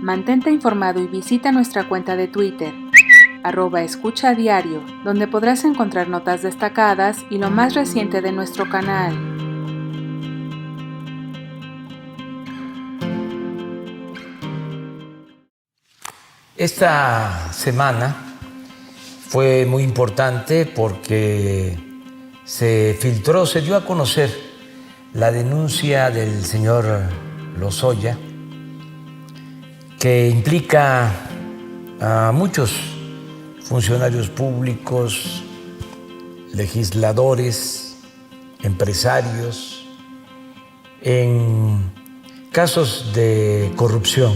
Mantente informado y visita nuestra cuenta de Twitter, @escuchadiario, donde podrás encontrar notas destacadas y lo más reciente de nuestro canal. Esta semana fue muy importante porque se filtró, se dio a conocer la denuncia del señor Lozoya, que implica a muchos funcionarios públicos, legisladores, empresarios, en casos de corrupción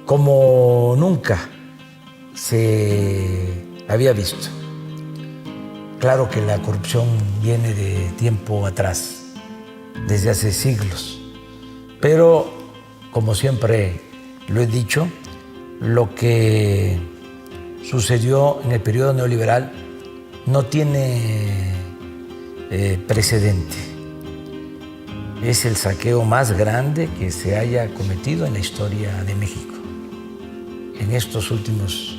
como nunca se había visto. Claro que la corrupción viene de tiempo atrás, desde hace siglos, pero como siempre lo he dicho, lo que sucedió en el periodo neoliberal no tiene precedente. Es el saqueo más grande que se haya cometido en la historia de México en estos últimos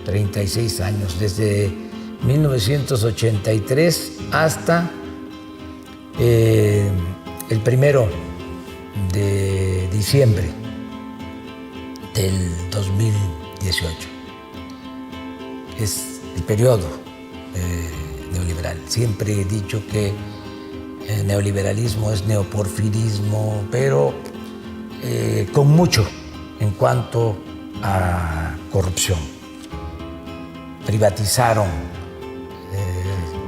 36 años, desde 1983 hasta el 1 de diciembre del 2018. Es el periodo neoliberal. Siempre he dicho que el neoliberalismo es neoporfirismo, pero con mucho en cuanto a corrupción. Privatizaron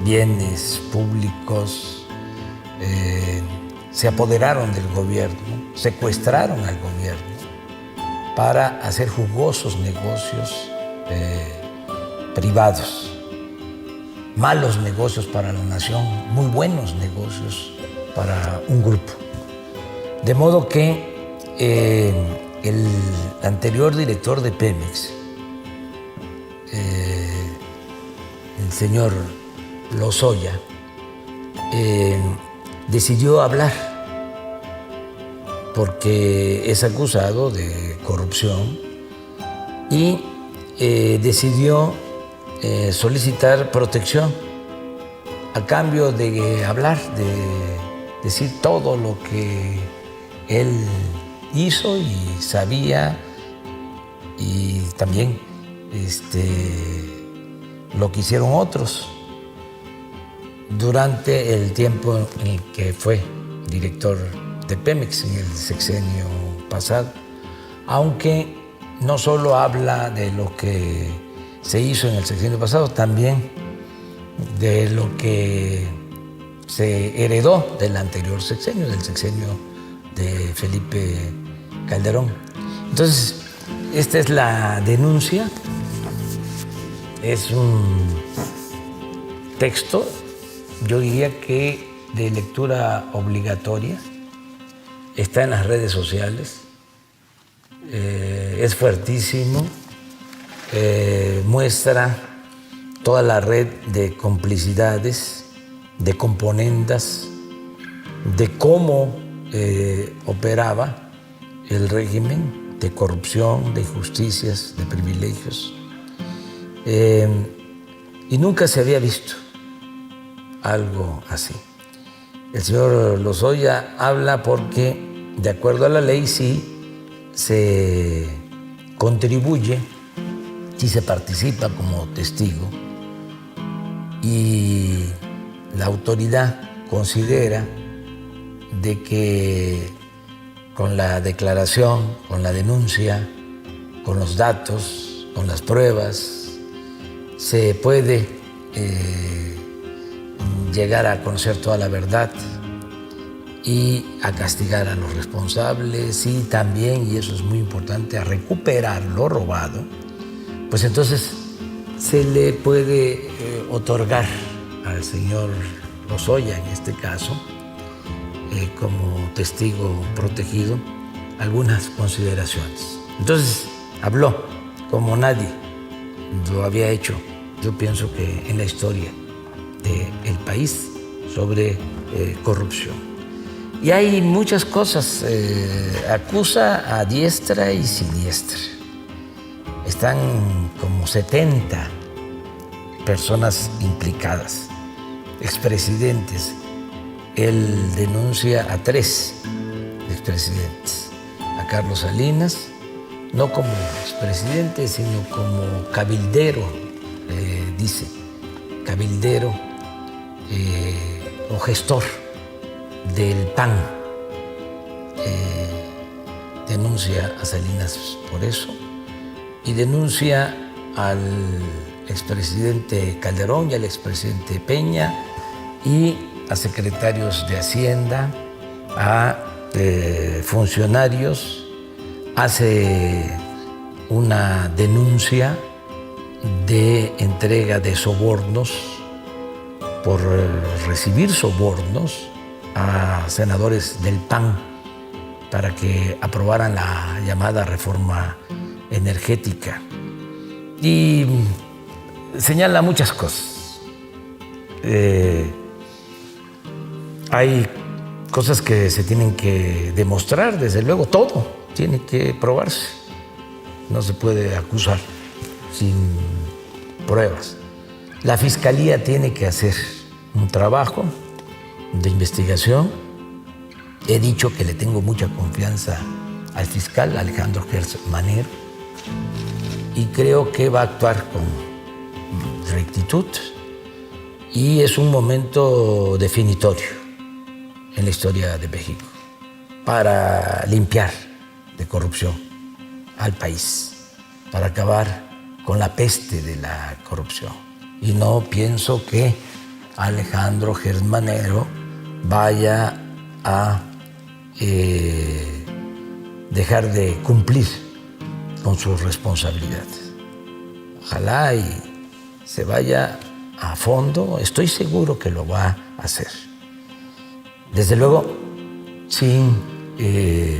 bienes públicos, se apoderaron del gobierno, secuestraron al gobierno para hacer jugosos negocios privados, malos negocios para la nación, muy buenos negocios para un grupo. De modo que el anterior director de Pemex, el señor Lozoya, decidió hablar porque es acusado de corrupción y decidió solicitar protección a cambio de hablar, de decir todo lo que él hizo y sabía, y también lo que hicieron otros durante el tiempo en el que fue director de Pemex en el sexenio pasado, aunque no solo habla de lo que se hizo en el sexenio pasado, también de lo que se heredó del anterior sexenio, del sexenio de Felipe Calderón. Entonces, esta es la denuncia, es un texto, yo diría que de lectura obligatoria, está en las redes sociales, es fuertísimo, muestra toda la red de complicidades, de componendas, de cómo operaba el régimen de corrupción, de injusticias, de privilegios. Y nunca se había visto algo así. El señor Lozoya habla porque, de acuerdo a la ley, sí se contribuye, sí se participa como testigo, y la autoridad considera de que con la declaración, con la denuncia, con los datos, con las pruebas, se puede llegar a conocer toda la verdad y a castigar a los responsables, y también, y eso es muy importante, a recuperar lo robado. Pues entonces se le puede otorgar al señor Lozoya, en este caso, como testigo protegido, algunas consideraciones. Entonces habló como nadie lo había hecho, yo pienso que en la historia del país, sobre corrupción. Y hay muchas cosas, acusa a diestra y siniestra. Están como 70 personas implicadas, expresidentes. Él denuncia a 3 expresidentes, a Carlos Salinas, no como expresidente, sino como cabildero, dice, cabildero o gestor del PAN. Denuncia a Salinas por eso y denuncia al expresidente Calderón y al expresidente Peña y a secretarios de Hacienda, a funcionarios. Hace una denuncia de entrega de sobornos, por recibir sobornos a senadores del PAN para que aprobaran la llamada reforma energética. Y señala muchas cosas. Hay cosas que se tienen que demostrar, desde luego, todo tiene que probarse. No se puede acusar sin pruebas. La Fiscalía tiene que hacer un trabajo de investigación. He dicho que le tengo mucha confianza al fiscal Alejandro Gertz Manero y creo que va a actuar con rectitud y es un momento definitorio en la historia de México para limpiar de corrupción al país, para acabar con la peste de la corrupción. Y no pienso que Alejandro Gertz Manero vaya a dejar de cumplir con sus responsabilidades. Ojalá y se vaya a fondo, estoy seguro que lo va a hacer. Desde luego, sin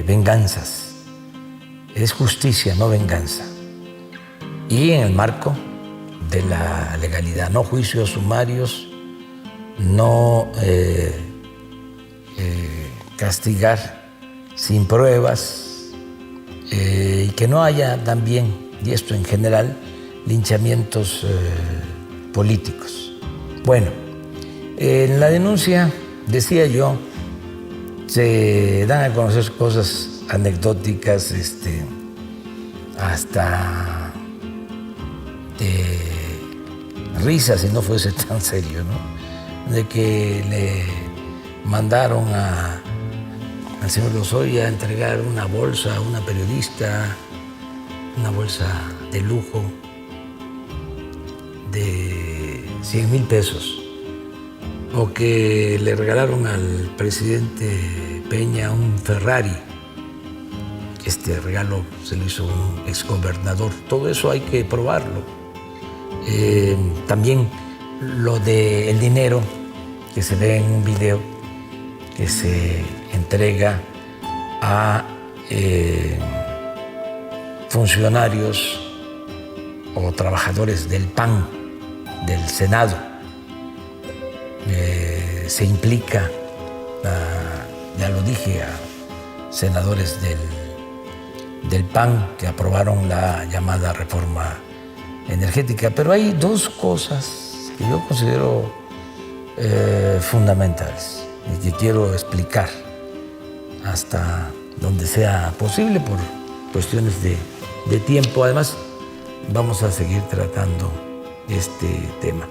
venganzas. Es justicia, no venganza. Y en el marco de la legalidad, no juicios sumarios, no castigar sin pruebas y que no haya también, y esto en general, linchamientos políticos. Bueno, en la denuncia, decía yo, se dan a conocer cosas anecdóticas, hasta de risa si no fuese tan serio, ¿no? De que le mandaron al señor Lozoya a entregar una bolsa a una periodista, una bolsa de lujo de 100,000 pesos, o que le regalaron al presidente Peña un Ferrari. Este regalo se lo hizo un exgobernador. Todo eso hay que probarlo. También lo del dinero que se ve en un video que se entrega a funcionarios o trabajadores del PAN, del Senado. Se implica, ya lo dije, a senadores del PAN que aprobaron la llamada reforma energética. Pero hay 2 cosas que yo considero fundamentales y que quiero explicar hasta donde sea posible por cuestiones de tiempo. Además, vamos a seguir tratando este tema.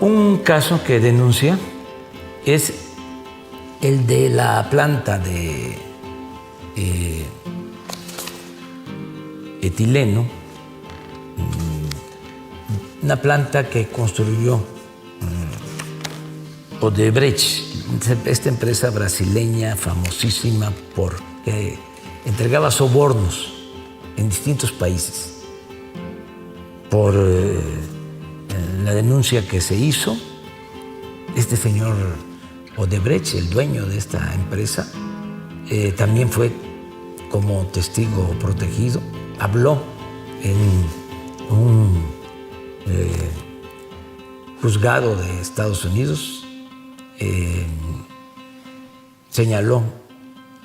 Un caso que denuncia es el de la planta de etileno, una planta que construyó Odebrecht, esta empresa brasileña famosísima porque entregaba sobornos en distintos países. Por la denuncia que se hizo, este señor Odebrecht, el dueño de esta empresa, también fue como testigo protegido, habló en un juzgado de Estados Unidos señaló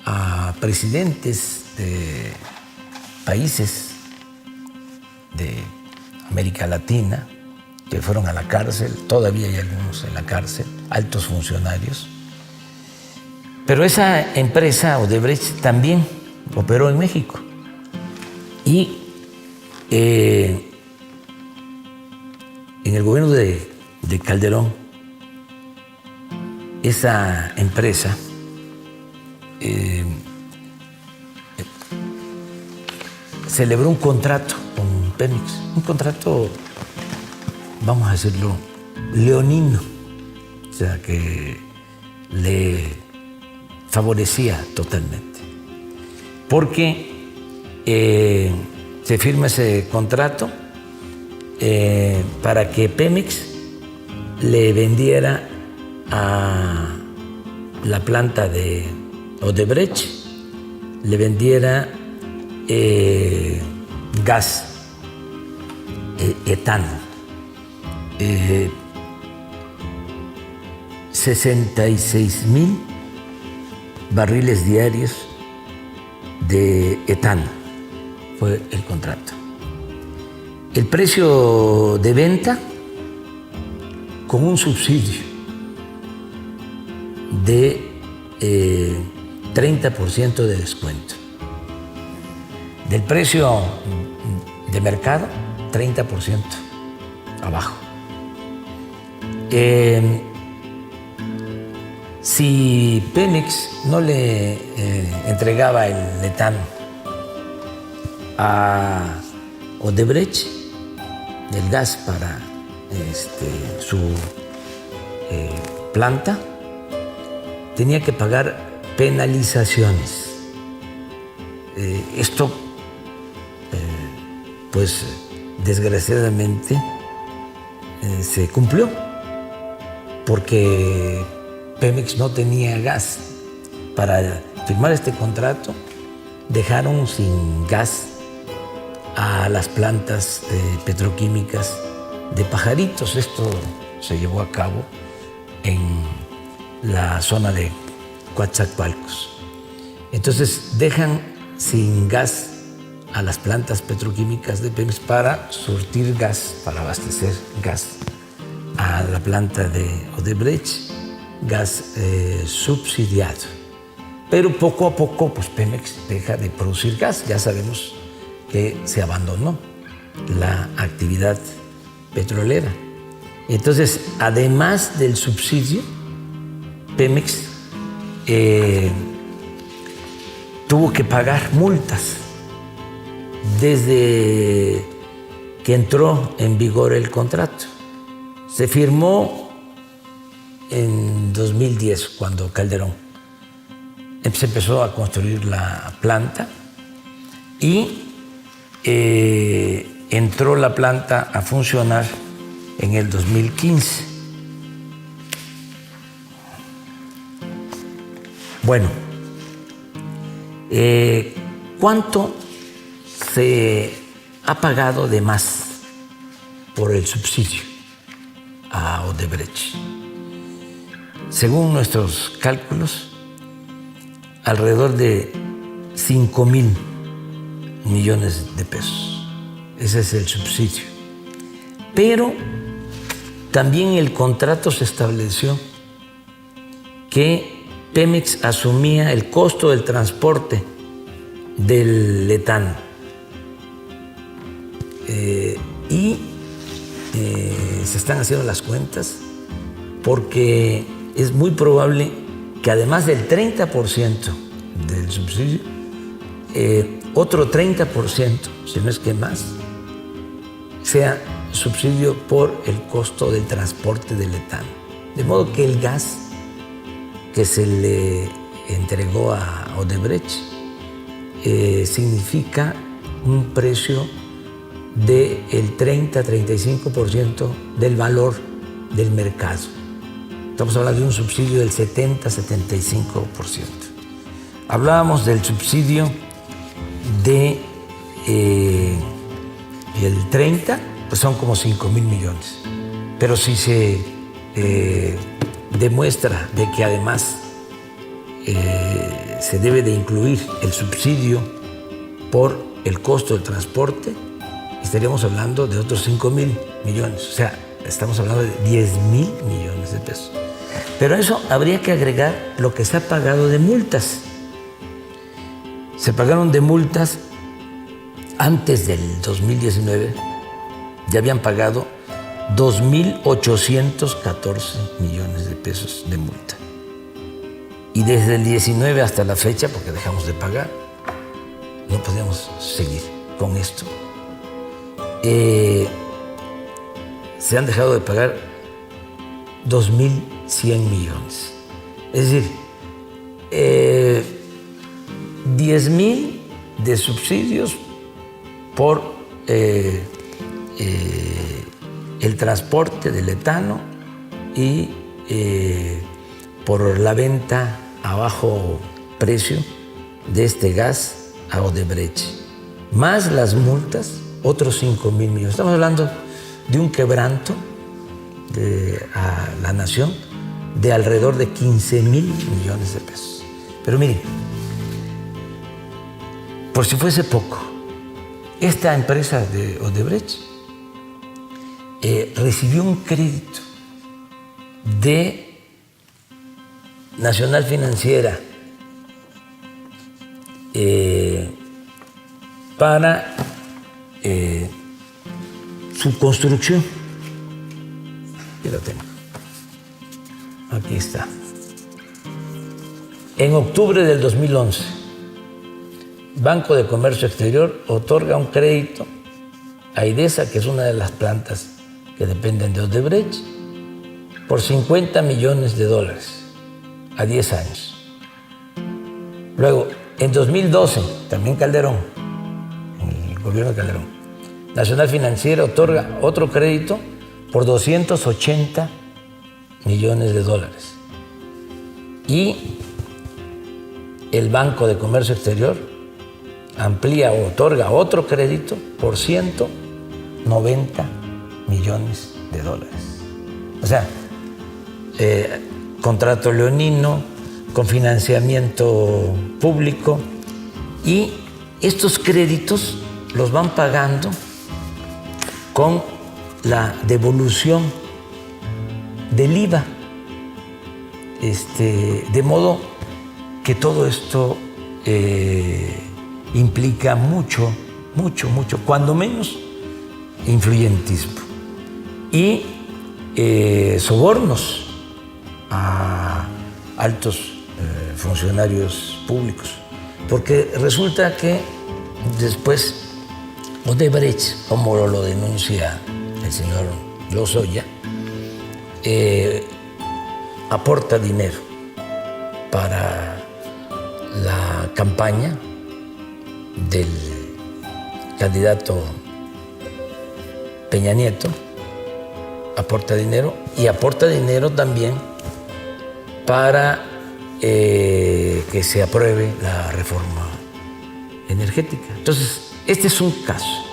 a presidentes de países de América Latina que fueron a la cárcel, todavía hay algunos en la cárcel, altos funcionarios. Pero esa empresa, Odebrecht, también operó en México. Y en el gobierno de Calderón, esa empresa celebró un contrato con Pemex, un contrato, vamos a decirlo, leonino, o sea, que le favorecía totalmente, porque se firma ese contrato para que Pemex le vendiera a la planta de Odebrecht, le vendiera gas etano, 66,000 barriles diarios de etano fue el contrato. El precio de venta con un subsidio de 30% de descuento. Del precio de mercado, 30% abajo. Si Pemex no le entregaba el etano a Odebrecht, el gas para su planta, tenía que pagar penalizaciones. Esto, pues, desgraciadamente se cumplió, porque Pemex no tenía gas. Para firmar este contrato, dejaron sin gas a las plantas petroquímicas de Pajaritos. Esto se llevó a cabo en la zona de Coatzacoalcos. Entonces dejan sin gas a las plantas petroquímicas de Pemex para surtir gas, para abastecer gas a la planta de Odebrecht, gas subsidiado. Pero poco a poco, pues Pemex deja de producir gas. Ya sabemos que se abandonó la actividad petrolera. Entonces, además del subsidio, Pemex tuvo que pagar multas desde que entró en vigor el contrato. Se firmó en 2010, cuando Calderón se empezó a construir la planta, y entró la planta a funcionar en el 2015. Bueno, ¿cuánto se ha pagado de más por el subsidio a Odebrecht? Según nuestros cálculos, alrededor de 5,000 millones de pesos. Ese es el subsidio. Pero también el contrato se estableció que Pemex asumía el costo del transporte del etano. Se están haciendo las cuentas, porque es muy probable que además del 30% del subsidio, otro 30%, si no es que más, sea subsidio por el costo del transporte del etano. De modo que el gas que se le entregó a Odebrecht significa un precio del 30-35% del valor del mercado. Estamos hablando de un subsidio del 70-75%. Hablábamos del subsidio de el 30, pues son como 5,000 millones. Pero si se demuestra de que además se debe de incluir el subsidio por el costo del transporte, estaríamos hablando de otros 5,000 millones. O sea, estamos hablando de 10,000 millones de pesos. Pero a eso habría que agregar lo que se ha pagado de multas. Se pagaron de multas antes del 2019, ya habían pagado 2,814 millones de pesos de multa. Y desde el 19 hasta la fecha, porque dejamos de pagar, no podíamos seguir con esto. Se han dejado de pagar 2,100 millones. Es decir, 10,000 de subsidios por el transporte del etano y por la venta a bajo precio de este gas a Odebrecht, más las multas, otros 5,000 millones. Estamos hablando de un quebranto a la nación de alrededor de 15,000 millones de pesos. Pero miren, por si fuese poco, esta empresa de Odebrecht recibió un crédito de Nacional Financiera para su construcción. Aquí lo tengo. Aquí está. En octubre del 2011, Banco de Comercio Exterior otorga un crédito a IDESA, que es una de las plantas que dependen de Odebrecht, por $50 millones a 10 años. Luego, en 2012, también Calderón, el gobierno de Calderón, Nacional Financiera otorga otro crédito por $280 millones. Y el Banco de Comercio Exterior amplía o otorga otro crédito por $190 millones. O sea, contrato leonino con financiamiento público, y estos créditos los van pagando con la devolución del IVA, de modo que todo esto implica mucho, cuando menos influyentismo y sobornos a altos funcionarios públicos, porque resulta que después Odebrecht, como lo denuncia el señor Lozoya, aporta dinero para la campaña del candidato Peña Nieto, aporta dinero y aporta dinero también para que se apruebe la reforma energética. Entonces, este es un caso.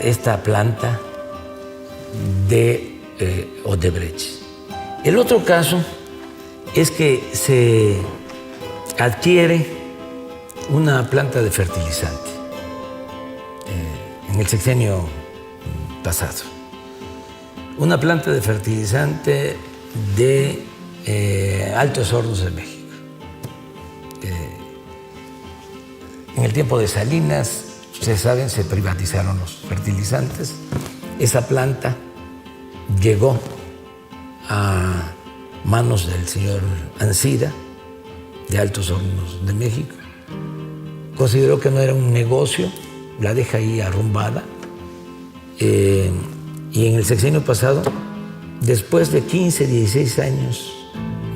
Esta planta de Odebrecht. El otro caso es que se adquiere una planta de fertilizante en el sexenio pasado. Una planta de fertilizante de Altos Hornos de México. En el tiempo de Salinas, ustedes saben, se privatizaron los fertilizantes. Esa planta llegó a manos del señor Ancira, de Altos Hornos de México. Consideró que no era un negocio, la deja ahí arrumbada. Y en el sexenio pasado, después de 15, 16 años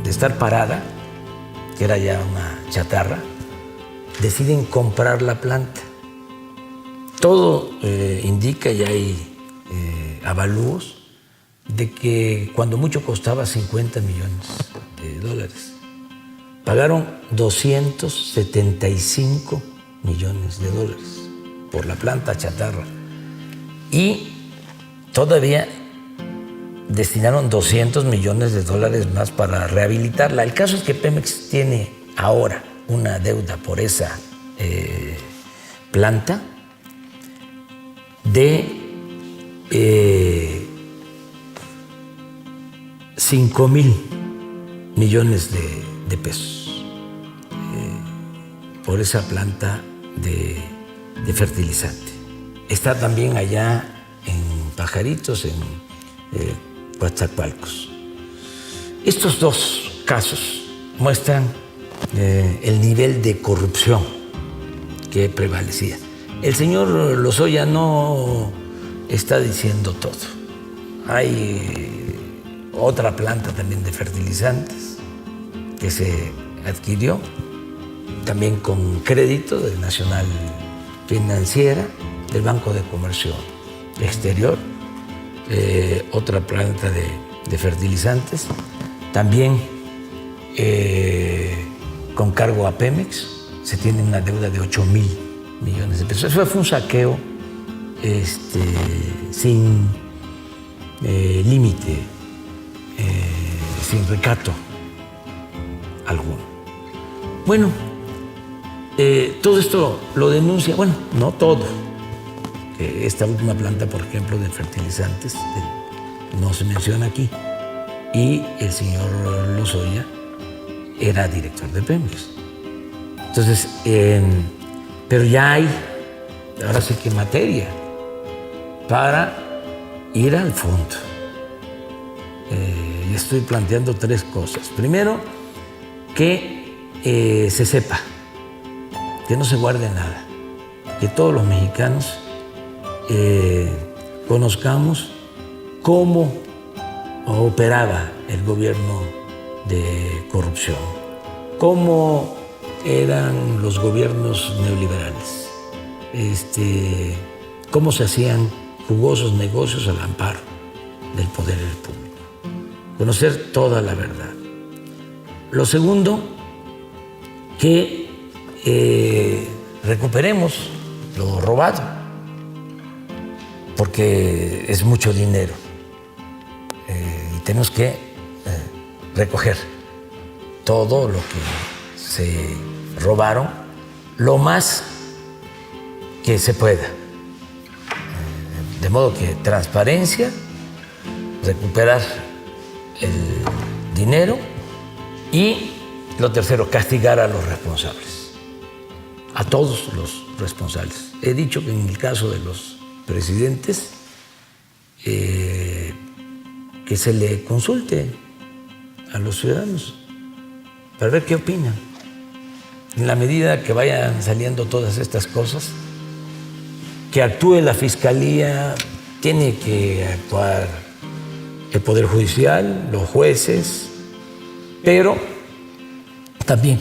de estar parada, que era ya una chatarra, deciden comprar la planta. Todo indica, y hay avalúos, de que cuando mucho costaba $50 millones. Pagaron $275 millones por la planta chatarra. Y todavía destinaron $200 millones más para rehabilitarla. El caso es que Pemex tiene ahora una deuda por esa planta de 5,000 millones de pesos por esa planta de fertilizante. Está también allá en Pajaritos, en Coatzacoalcos. Estos dos casos muestran el nivel de corrupción que prevalecía. El señor Lozoya no está diciendo todo. Hay otra planta también de fertilizantes que se adquirió, también con crédito de Nacional Financiera, del Banco de Comercio Exterior, otra planta de fertilizantes, también con cargo a Pemex. Se tiene una deuda de 8,000 millones de pesos. Eso fue un saqueo sin límite, sin recato alguno. Bueno, todo esto lo denuncia, bueno, no todo. Esta última planta, por ejemplo, de fertilizantes, no se menciona aquí. Y el señor Lozoya era director de Pemex. Entonces, pero ya hay, ahora sí que materia, para ir al fondo. Y estoy planteando 3 cosas. Primero, que se sepa, que no se guarde nada, que todos los mexicanos conozcamos cómo operaba el gobierno de corrupción, cómo eran los gobiernos neoliberales, cómo se hacían jugosos negocios al amparo del poder público. Conocer toda la verdad. Lo segundo, que recuperemos lo robado, porque es mucho dinero y tenemos que recoger todo lo que se robaron lo más que se pueda. De modo que transparencia, recuperar el dinero y lo tercero, castigar a los responsables, a todos los responsables. He dicho que en el caso de los presidentes, que se le consulte a los ciudadanos para ver qué opinan. En la medida que vayan saliendo todas estas cosas, que actúe la Fiscalía, tiene que actuar el Poder Judicial, los jueces, pero también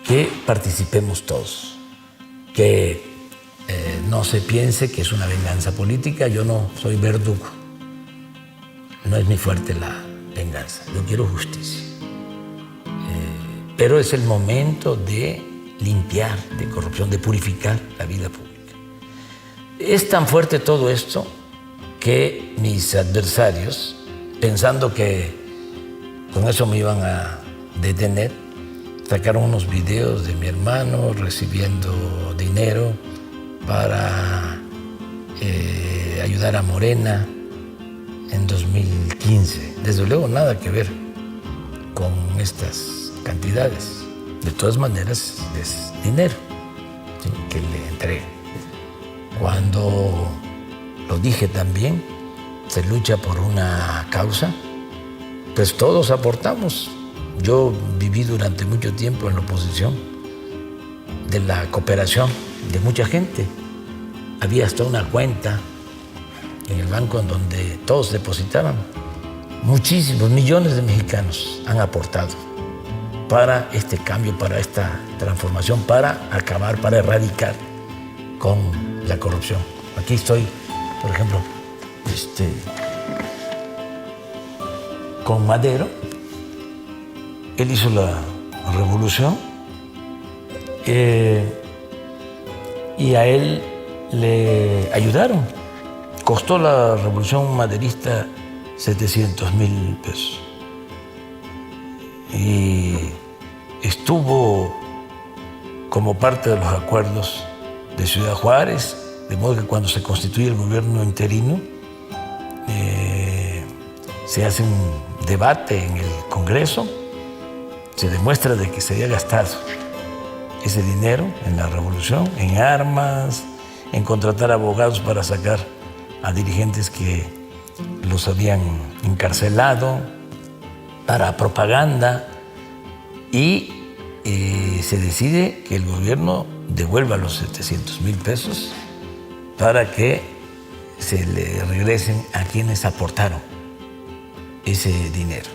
que participemos todos, que no se piense que es una venganza política. Yo no soy verdugo, no es mi fuerte la venganza, yo quiero justicia. Pero es el momento de limpiar de corrupción, de purificar la vida pública. Es tan fuerte todo esto que mis adversarios, pensando que con eso me iban a detener, sacaron unos videos de mi hermano recibiendo dinero para ayudar a Morena en 2015. Desde luego nada que ver con estas cantidades. De todas maneras es dinero, ¿sí?, que le entregué. Cuando lo dije también, se lucha por una causa, pues todos aportamos. Yo viví durante mucho tiempo en la oposición de la cooperación de mucha gente. Había hasta una cuenta en el banco en donde todos depositaban. Muchísimos, millones de mexicanos han aportado para este cambio, para esta transformación, para acabar, para erradicar con la corrupción. Aquí estoy, por ejemplo, con Madero. Él hizo la revolución y a él le ayudaron. Costó la revolución maderista 700,000 pesos. Y estuvo como parte de los acuerdos de Ciudad Juárez, de modo que cuando se constituye el gobierno interino, se hace un debate en el Congreso, se demuestra de que se había gastado ese dinero en la revolución, en armas, en contratar abogados para sacar a dirigentes que los habían encarcelado, para propaganda, y se decide que el gobierno devuelva los 700,000 pesos para que se le regresen a quienes aportaron ese dinero.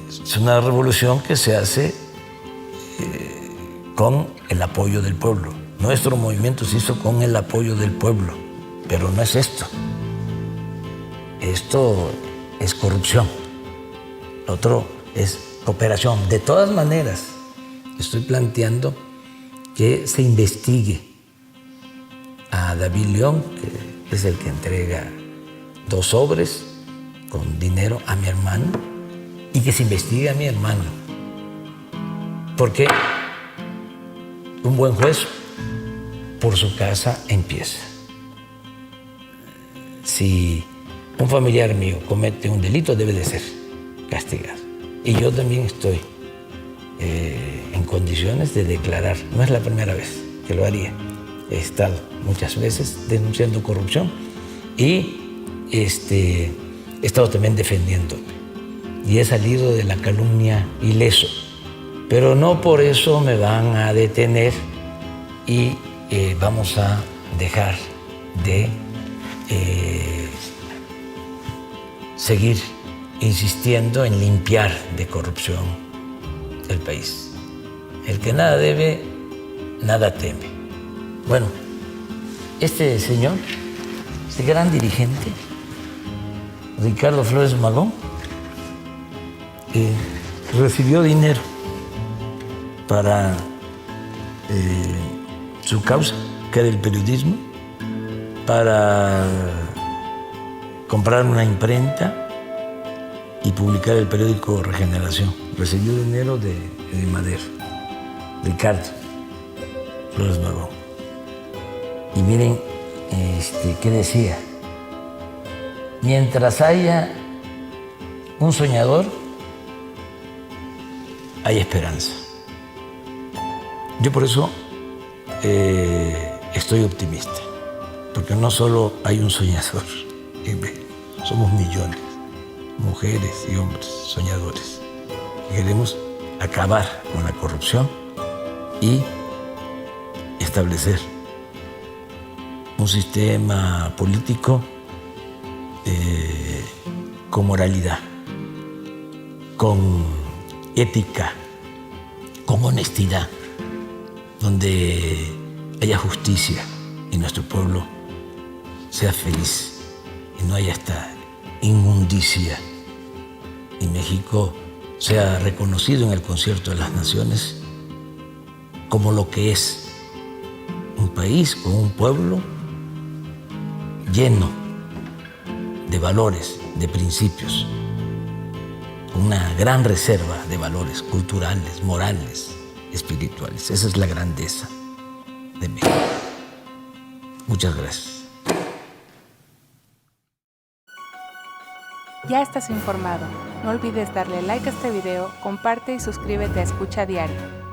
Es una revolución que se hace con el apoyo del pueblo. Nuestro movimiento se hizo con el apoyo del pueblo, pero no es esto. Esto es corrupción. Lo otro es cooperación. De todas maneras, estoy planteando que se investigue a David León, que es el que entrega 2 sobres con dinero a mi hermano, y que se investigue a mi hermano. Porque un buen juez por su casa empieza. Si un familiar mío comete un delito, debe de ser castigado. Y yo también estoy en condiciones de declarar. No es la primera vez que lo haría. He estado muchas veces denunciando corrupción y he estado también defendiéndome. Y he salido de la calumnia ileso. Pero no por eso me van a detener y vamos a dejar de seguir insistiendo en limpiar de corrupción el país. El que nada debe, nada teme. Bueno, este señor, este gran dirigente, Ricardo Flores Magón, recibió dinero para su causa, que era el periodismo, para comprar una imprenta y publicar el periódico Regeneración. Recibió dinero de Madero, Ricardo Flores Magón. Y miren, ¿qué decía? Mientras haya un soñador, hay esperanza. Yo por eso estoy optimista, porque no solo hay un soñador, somos millones, mujeres y hombres soñadores. Queremos acabar con la corrupción y establecer un sistema político con moralidad, con ética, con honestidad, donde haya justicia y nuestro pueblo sea feliz y no haya esta inmundicia y México sea reconocido en el Concierto de las Naciones como lo que es, un país con un pueblo lleno de valores, de principios, con una gran reserva de valores culturales, morales, espirituales. Esa es la grandeza de México. Muchas gracias. Ya estás informado. No olvides darle like a este video, comparte y suscríbete a Escucha Diario.